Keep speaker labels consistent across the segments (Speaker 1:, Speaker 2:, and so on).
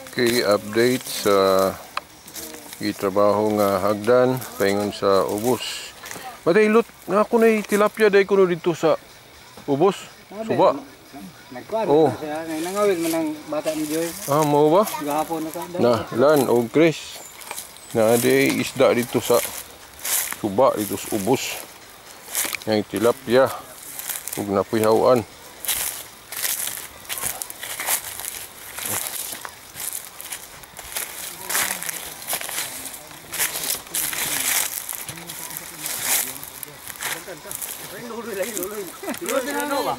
Speaker 1: Okay, update sa gitrabaho nga hagdan paingon sa ubos. Matay lot na ako na tilapia day kuno dito sa ubos. Suba.
Speaker 2: Nagkuan
Speaker 1: Oh.
Speaker 2: siya, nangawid man ang bata ni Joy.
Speaker 1: Ah, mao ba?
Speaker 2: Gahapon na ka.
Speaker 1: Na, lan og Chris. Na day isda dito sa suba dito sa ubos. Yang tilapia ug napihawan.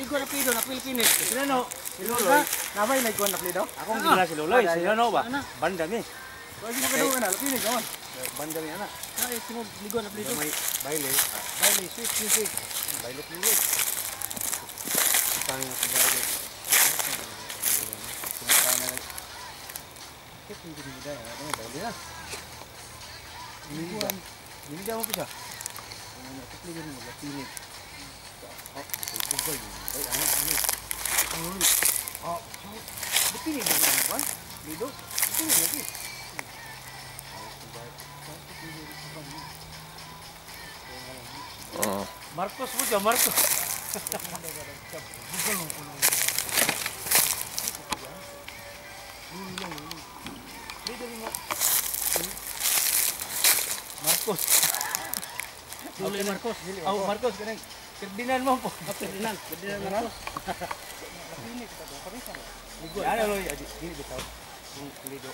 Speaker 2: Ligo na pido na Pilipinas. Sino? Siluloy. Namay nagkuan na pido? Ako ang gila siluloy. Sino ba? Banda mi. Wala mo kadto na Pilipinas naman. Banda mi ana. Ay sino ligo na pido? May baile. Baile sweet music. Baile pido. Tanging sa baile. Kit hindi dinida. Ano baile na? Ini dia mau pisah. Nak tukli ni mau pilih. Oh, Google ni. Baik, ini. Oh, betul ni kan? Lido, betul lagi. Marcos puja Marcos. Marcos. Dili Marcos. Oh, Marcos kanang Ferdinand mo po. Ferdinand Marcos. Ini kita do. Kamisa. Ligo. Ano lo ini bitaw. Lido.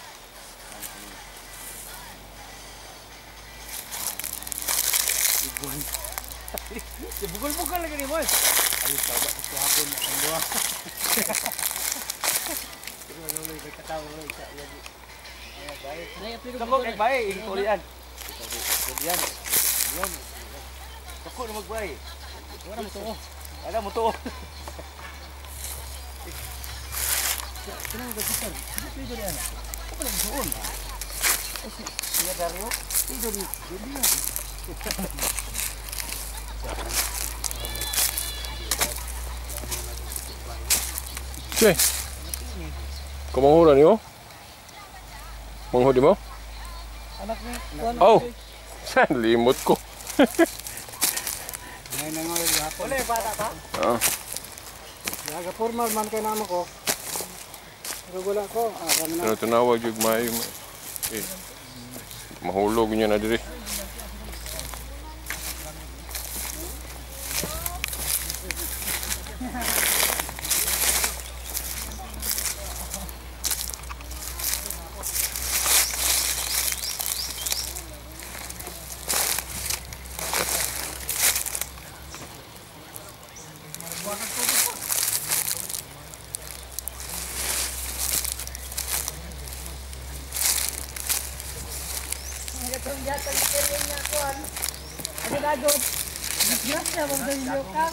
Speaker 2: Ligo. Bugol-bugol lagi ni boy. Alis coba itu hapon ang dua. Ano lo ikataw lo isa lagi. Baik. Kabog kay baik in Korean. Korean. Yan. Ako na magbay. Wala mo to. Wala mo to. Kenapa begitu? Itu dari mana? Apa lagi soon? Dia dari itu di dia.
Speaker 1: Che. Kumuhura niyo? Manghudi mo?
Speaker 2: Anak ni.
Speaker 1: Oh. San limot ko.
Speaker 2: May nangawid gahapon. Wala bata pa?
Speaker 1: Ah.
Speaker 2: Yaga formal man kay namo ko. Pero wala ko. Kami na.
Speaker 1: Ano tinawag yung may mahulog niya na diri.
Speaker 3: Itong yata yung kaya niya ko. Ano gagawin? Yes, na magdahil ka.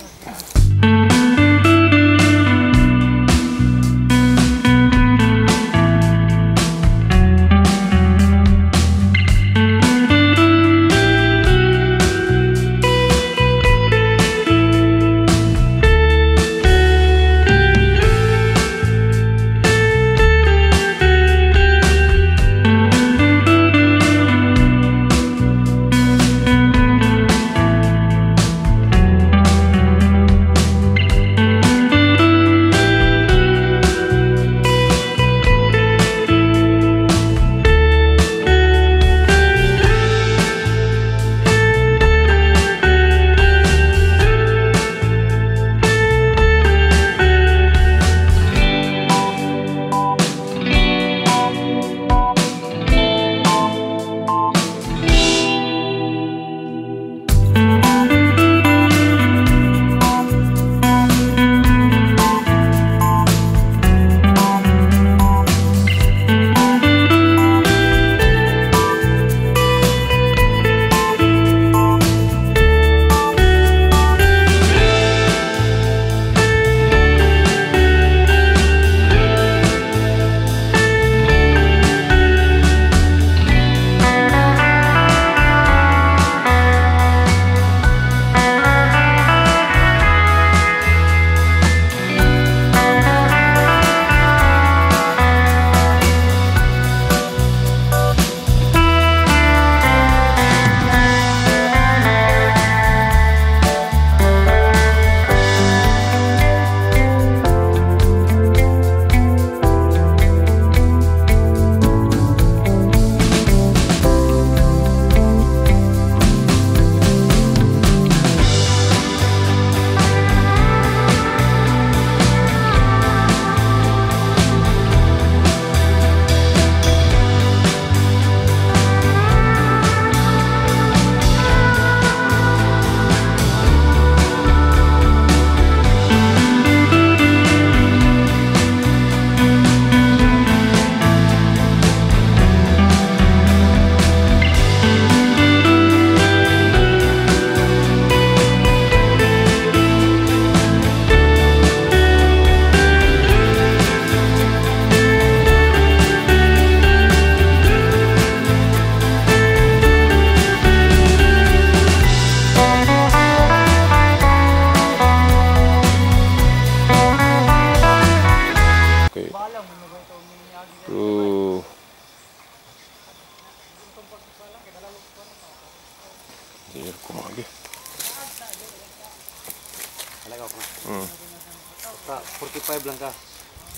Speaker 2: Ka 45 lang ka.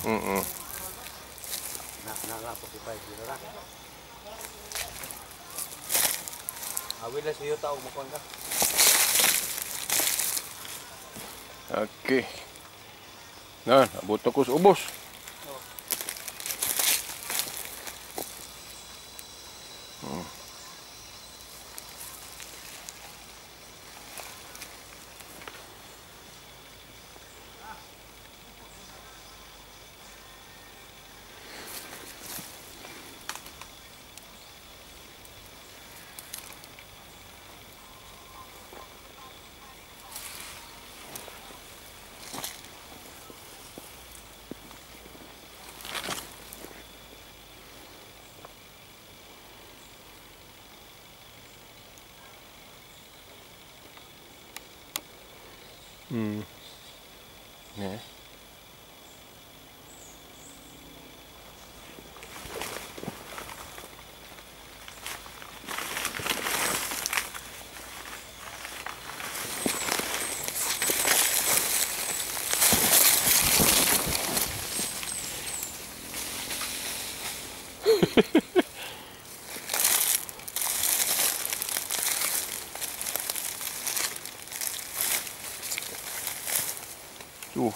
Speaker 1: Mm.
Speaker 2: Na 45 dito ra. Awil na siyo tao mo ka.
Speaker 1: Okay. Nah, abot ako sa ubos. Yeah.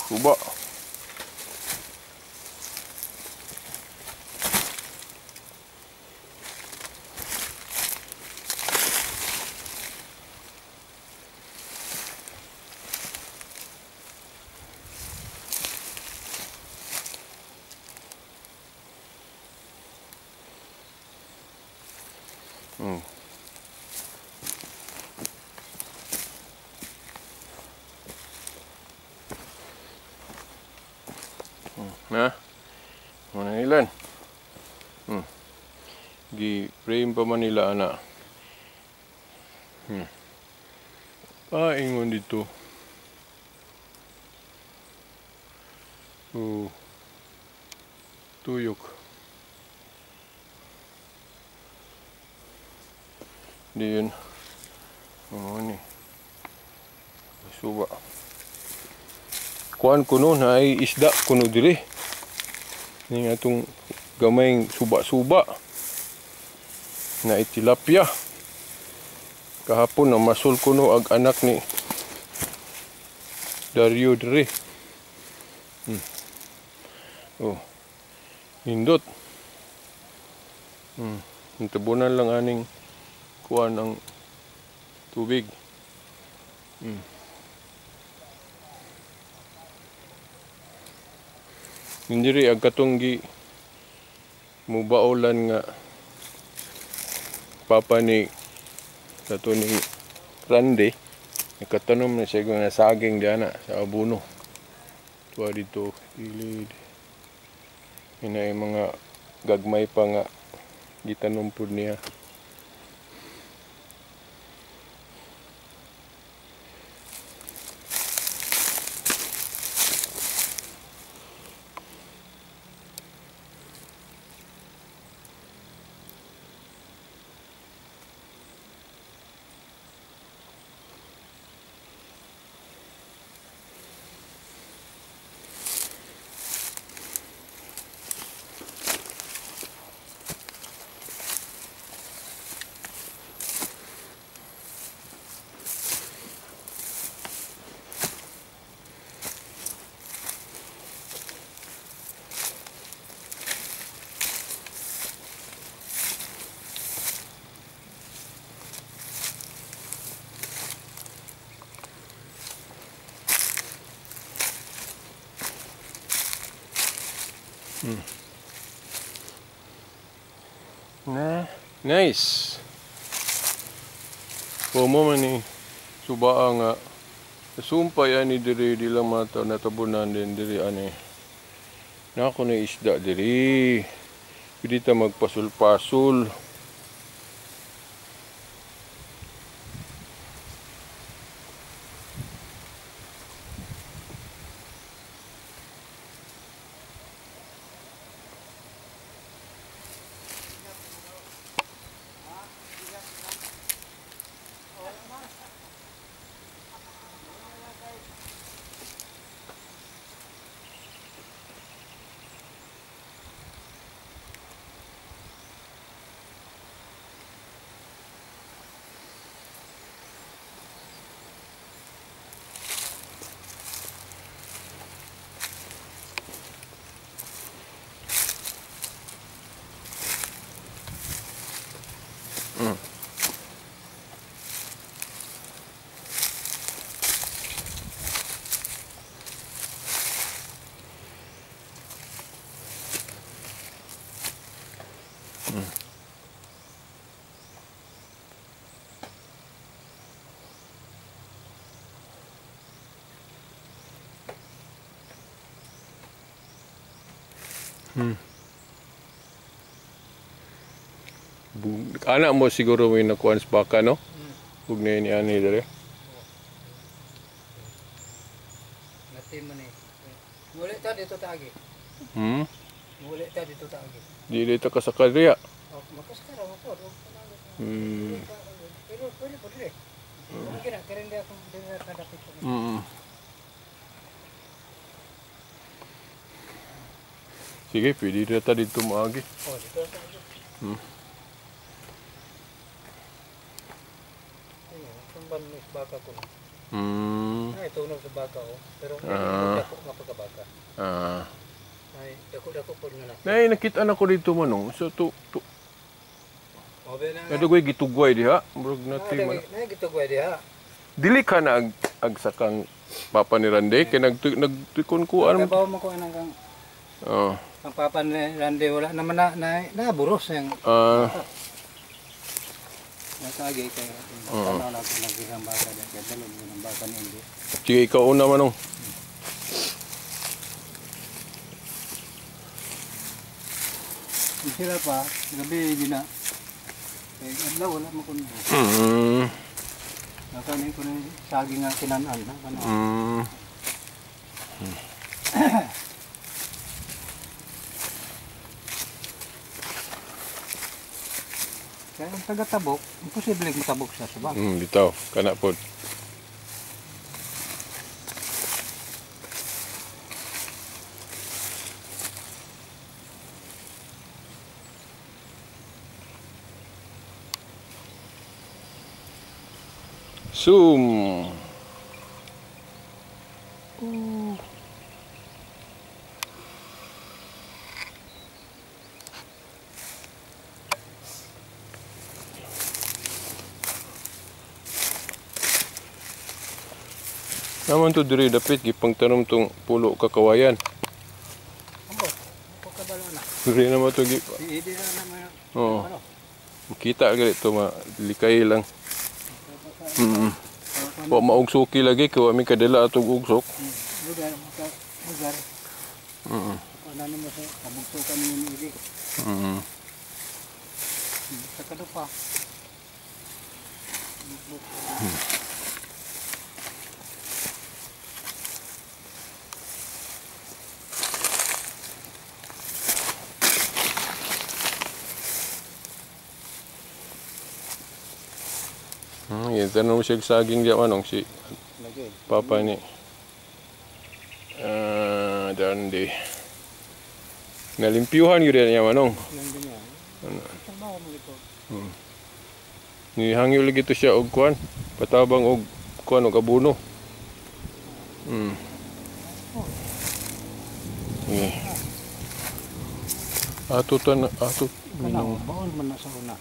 Speaker 1: Coba. Nah, mana ilan? Gi-frame pa man nila ana. Ingon dito. Tuyok. Di yun. Ini. Suba. Kuan kuno na ay isda kuno diri. Ning atong gamayng suba-suba na tilapia. Kahapon na masul kuno ag anak ni Dario diri. Nindot. Tabunan lang aning kuan ang tubig. Indiri ag katong gi mubaolan nga papa ni kato ni Randy nakatanom na siya nga saging diana sa abono. Tuwa dito ilid. Inay mga gagmay pa nga gitanom pud niya. Nah, nice. Pomo man ni subaa nga sumpay ani diri di lang mata natabunan din diri ani. Nako na isda diri. Pwede ta magpasul-pasul. Anak mo siguro may nakuha sa baka, no? Huwag na yun ani dali.
Speaker 2: Natin mo ni. Muli ta dito taagi. Muli ta dito taagi.
Speaker 1: Di dito ka sa kadriya.
Speaker 2: Oh, makas ka raw po. Pero pwede po dire. Kung kira karen dia kung dire kadapit ko.
Speaker 1: Sige, pwede dito dito maagi.
Speaker 2: Oh, dito taagi. Tumban ni baka ko. Ay, tunog sa baka ko. Pero dako nga pagkabaka. Ay, dako po nga na.
Speaker 1: Nay, nakita na ko dito manong. So,
Speaker 2: Obe na.
Speaker 1: Ito ko'y gitugway diha. Murag natin man.
Speaker 2: Na gitugway diha.
Speaker 1: Dili ka na agsakang papa ni Randy. Kaya nagtukon-kuan mo.
Speaker 2: Kabaw mo ko nang kang ang papa ni Randy wala naman na buros yang natagi kay tanaw na ko naghirang baka diha kay dalog ng baka ni Indy.
Speaker 1: Sige, ikaw una manong.
Speaker 2: Sila pa, gabi di na. Kaya adlaw wala mo kuno. Nakanin ko na saging nga kinanan na ano. Kaya ang taga-tabok, imposible matabok siya sa bang.
Speaker 1: Bitaw, kana pod. Zoom. Naman to diri dapit gipang tanom tong pulo kakawayan.
Speaker 2: Ambot, ako kabalo na.
Speaker 1: Diri naman to gi.
Speaker 2: Hindi na naman.
Speaker 1: Oh. Kita gali to malikay lang. Wa maugsuki lagi kay mi kadala atong ugsok.
Speaker 2: Lugar. Ano mo sa kabugsukan ni Idi. Sa kadupa.
Speaker 1: Yan, tanong siya saging diya manong si papa ni Randy. Nalimpyuhan yun niya manong. Nihangyo lagi to siya og kuan, patabang og kuan og abono. Ato
Speaker 2: Kanang baon man na sa una.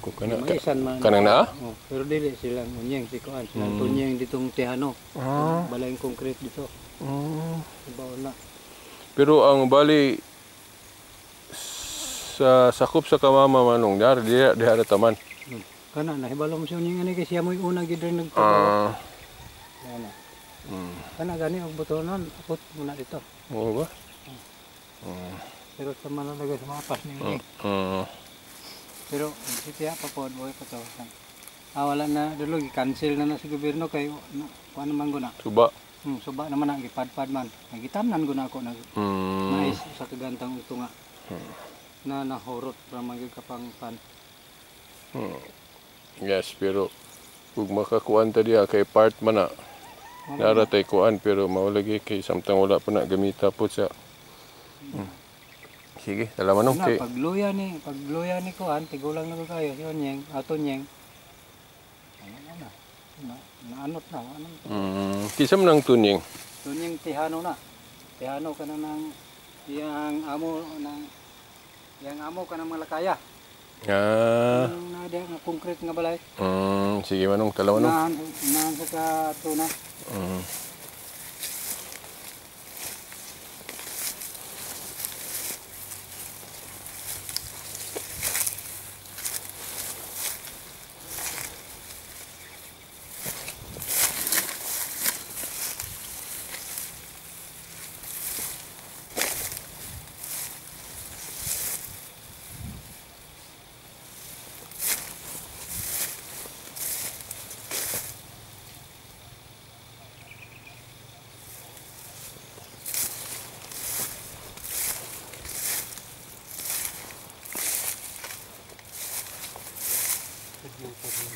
Speaker 1: Ko kana
Speaker 2: Maisan man.
Speaker 1: kanang naa?
Speaker 2: Oh, pero dili silang unyeng si kuan, silang tunyeng ditong Tihano. Balayng concrete dito. Baon na.
Speaker 1: Pero ang bali sa sakop sa kamama manong diha taman.
Speaker 2: Kana na hibalo mo siya unyeng ani kay siya mo'y una gid rin nagtrabaho. Kana. Kana gani og butonon apot muna dito.
Speaker 1: Oo ba?
Speaker 2: Pero sa malalagay sa mga pas ni unyeng. Pero si Tia pa po boy pa to. Wala na dulu gi-cancel na sa gobyerno kay kuan naman guna.
Speaker 1: Suba.
Speaker 2: Suba naman na gipadpad man. Gitamnan guna ako nag mais sa kagantang ito nga. Na nahurot para magig kapang pan.
Speaker 1: Yes, pero kung makakuan ta diha kay part man na naratay kuan pero mawalagi kay samtang wala pa na gamita po sa Sige, salamat nung kay
Speaker 2: pagluya ni kuan tigulang na ko kayo si Onyeng, ato Nyeng. Naanot na, ano?
Speaker 1: Kisam nang tuning.
Speaker 2: Tunyeng Tihano na. Tihano ka na ng yang amo ka ng malakaya. Na dia nga concrete nga balay.
Speaker 1: Sige manong, salamat nung.
Speaker 2: Naan sa ka tuna.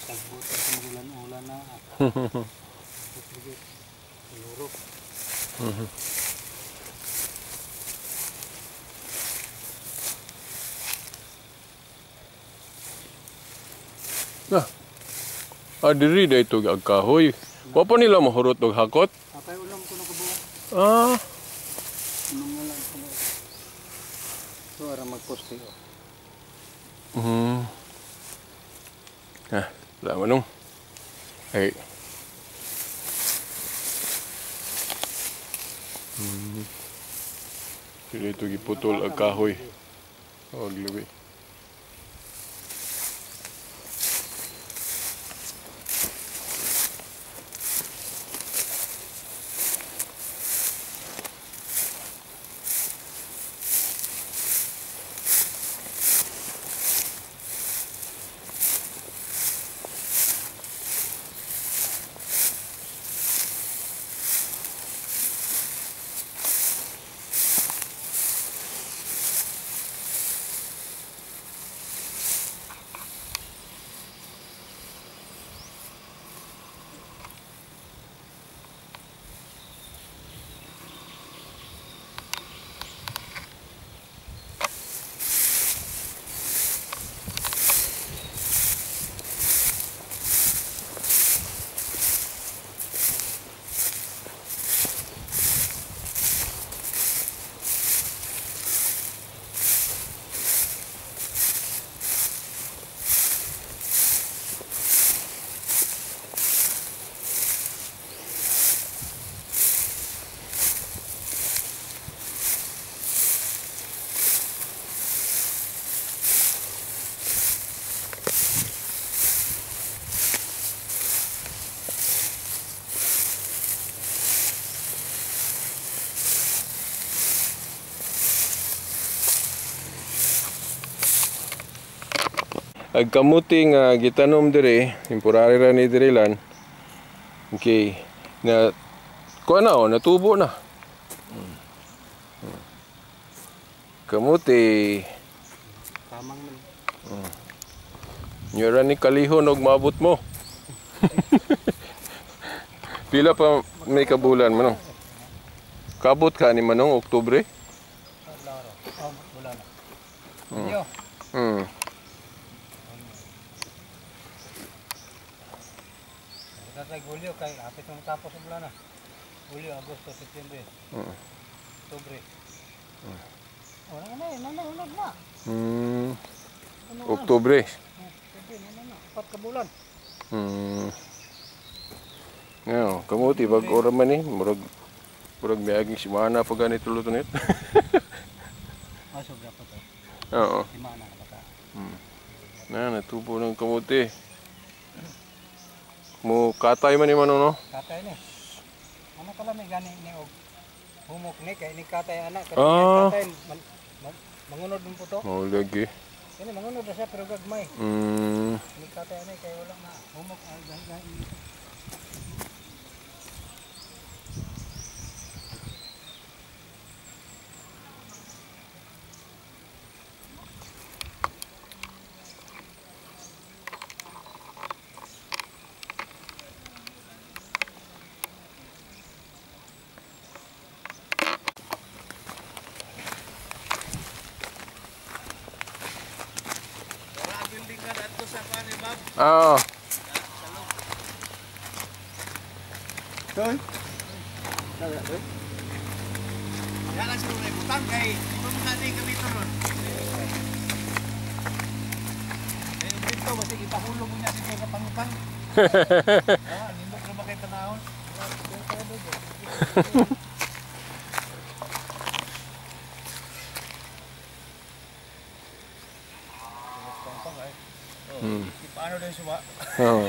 Speaker 2: Tagbutan sa ulan na. Lurok.
Speaker 1: Diri na ito agkahoy. Wa pa nila mahurot og hakot.
Speaker 2: Apay ulam ko na kabuo.
Speaker 1: Ah,
Speaker 2: Unong nga lang ko. So, ara magposte ko.
Speaker 1: wala manong. Ay. Dili ito giputol ang kahoy. O, glubi. Ag kamuti nga gitanom dire, temporary ra ni dire lan. Okay. Na kuha na natubo na. Kamuti.
Speaker 2: Tamang man.
Speaker 1: Nyura ni kalihon og maabot mo. Pila pa may kabulan manong? Kabot ka ni manong Oktubre?
Speaker 2: Wala na. Yo. Tatay Julio kay apit nang tapos ang bulan na. Julio, Agosto, September. Oktubre. Wala na.
Speaker 1: Oktubre.
Speaker 2: Na. 4 ka bulan.
Speaker 1: Ngayon, kamuti pag ora man ni, murag miaging simana pa ganito luto nit.
Speaker 2: Sobra pa to.
Speaker 1: Oo.
Speaker 2: Simana na bata.
Speaker 1: Natubo ng kamuti. Mo katay man ni manong no?
Speaker 2: Katay ni. Ano kala may gani ni og humok ni kay ni katay anak katay mangunod mo po to.
Speaker 1: Maulagi.
Speaker 2: Kani mangunod na siya pero gagmay. Ni katay ani kay wala na humok ang gani.
Speaker 1: Ah.
Speaker 2: Toy. Ya lang sila may butang kay ito mga ni gamito ron. Eh dito basta ipahulog mo niya dito sa pangupang. Nindot na ba kay tanahon? Paano din suwa?
Speaker 1: Oo.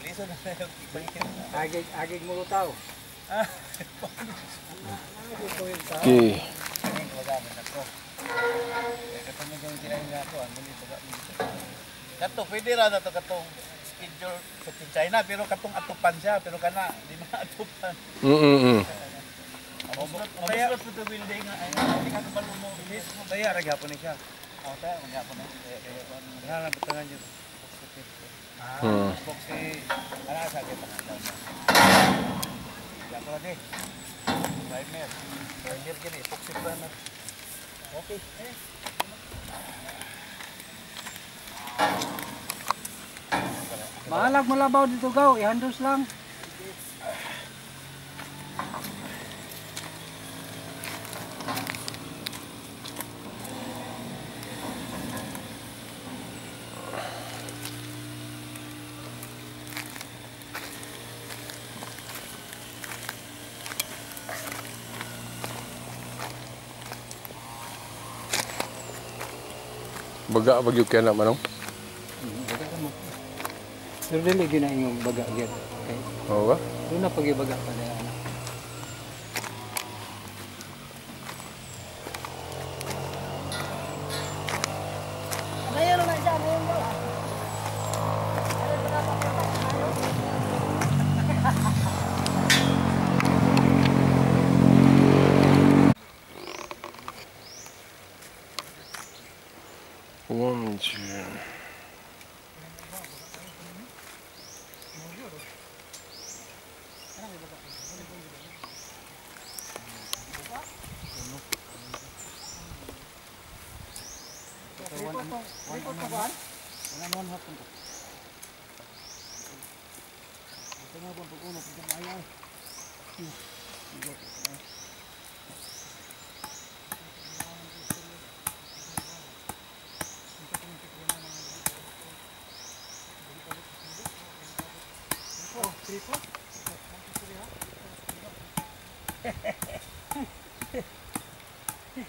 Speaker 2: Liso na yung ibalikin. Agig mo tao.
Speaker 1: Okay.
Speaker 2: Kato, pwede ra na ito katong schedule sa China, pero katong atupan siya, pero kana, di na atupan. Mabusot po ito building, hindi ka kabalo mo, mabaya ra gyapon siya. Tayo, magyapon na. Nalang batangan yun. Boxi ana sa kita. Ya ko lagi. Primer. Primer gini boxi ba na. Okay.
Speaker 3: Bahalag malabaw dito gaw, i-handles lang.
Speaker 1: Baga bagyo kaya na manong.
Speaker 3: Pero dili gyud na ingong baga gyud. Okay.
Speaker 1: Oo ba?
Speaker 3: Doon na pag-ibaga pa na ana. Ayan na dyan, ayan mo.
Speaker 1: One, two.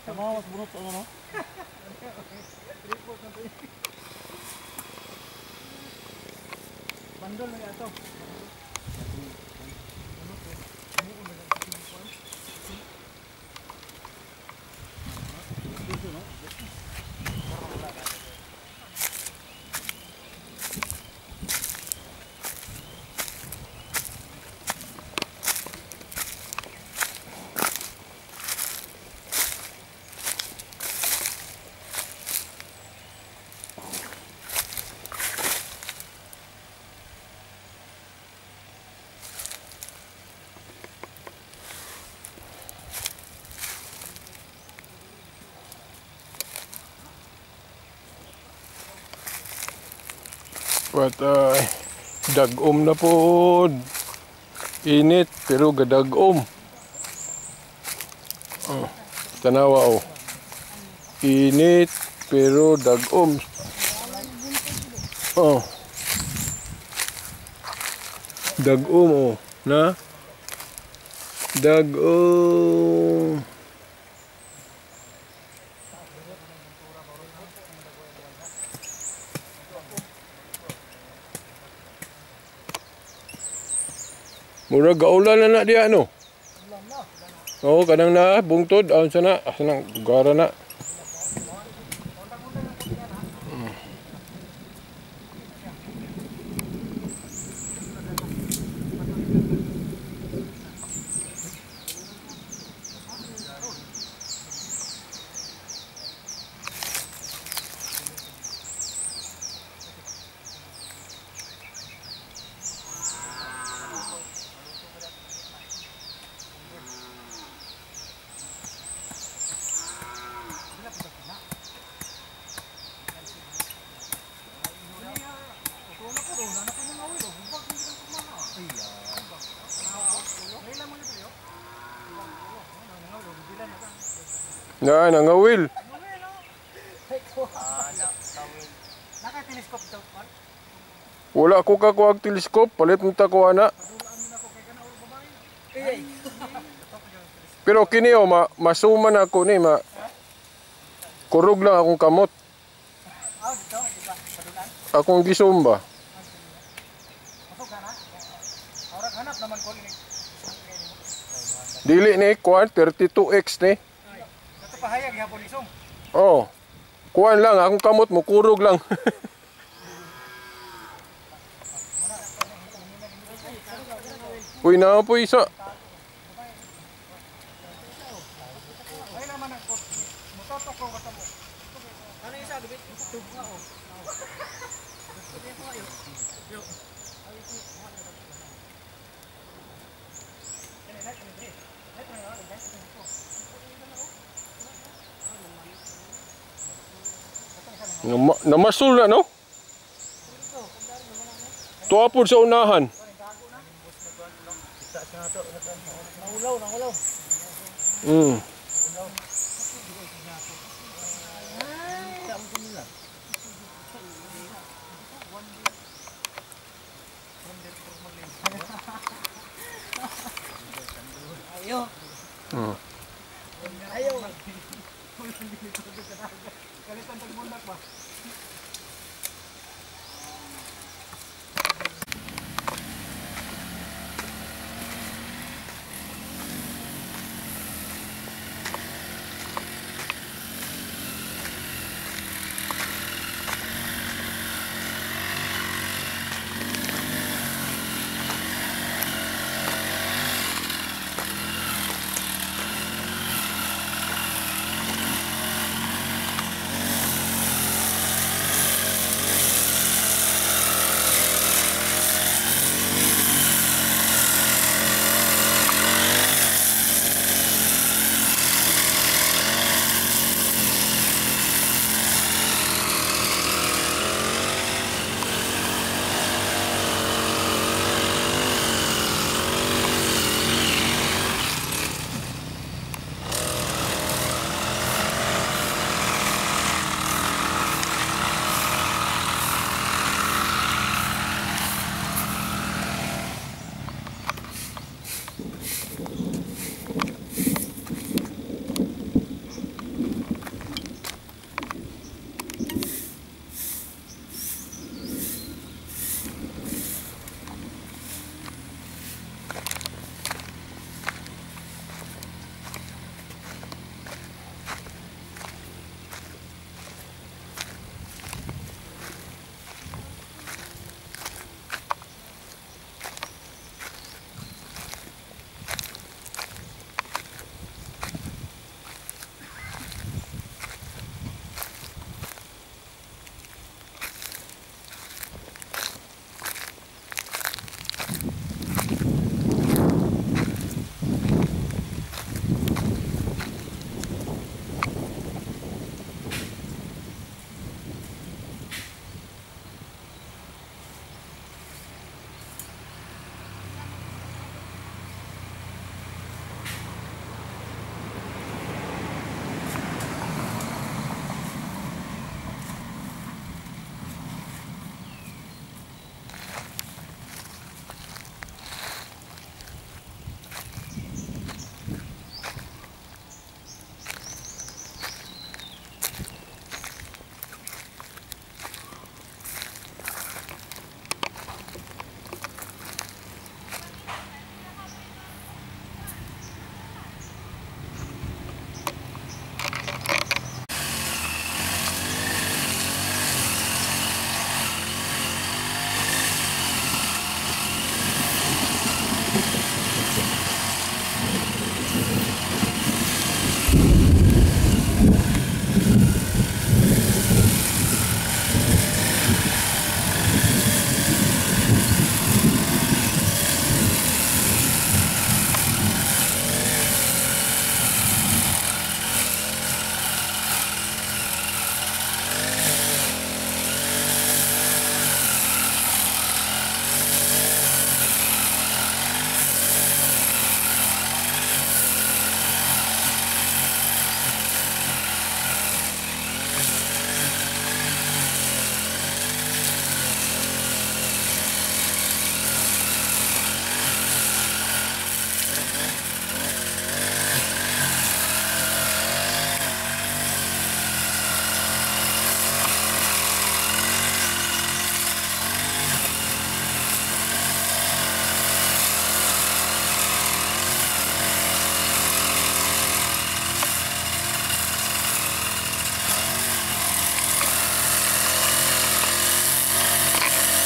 Speaker 2: Sama mas bunot ano no?
Speaker 3: Bandol na yato.
Speaker 1: Patay. Dagom na po. Init pero gadagom. Oh, tanawa oh. Init pero dagom. Oh. Dagom oh. Na? Dagom. Murag gaulan na dia no. Oo, kadang na bungtod aon sana, asan lugar na. Na, nangawil.
Speaker 3: Naka-telescope daw man.
Speaker 1: Wala ko kakuha teleskop, palit mo ta ko ana. Pero kini oh, masuman ako ni kurog lang akong kamot.
Speaker 3: Dito, di ba? Padulan.
Speaker 1: Akong gisumba.
Speaker 3: Pasok ka na. Orang hanap naman ko ini.
Speaker 1: Dili ni kuan 32x ni.
Speaker 3: Ito pahayag yapon isong.
Speaker 1: Oh. Kuan lang akong kamot mo kurog lang. Uy na po isa.
Speaker 3: Ay naman ang mototok ko kata mo. Ano isa gabit? Tugma oh.
Speaker 1: Namasul na, no? Tuwa po sa unahan.
Speaker 2: Nangulaw.
Speaker 1: Mm.
Speaker 2: Ayo.
Speaker 1: Mm.
Speaker 3: Ayaw.
Speaker 2: Kalitan tag bundak ba?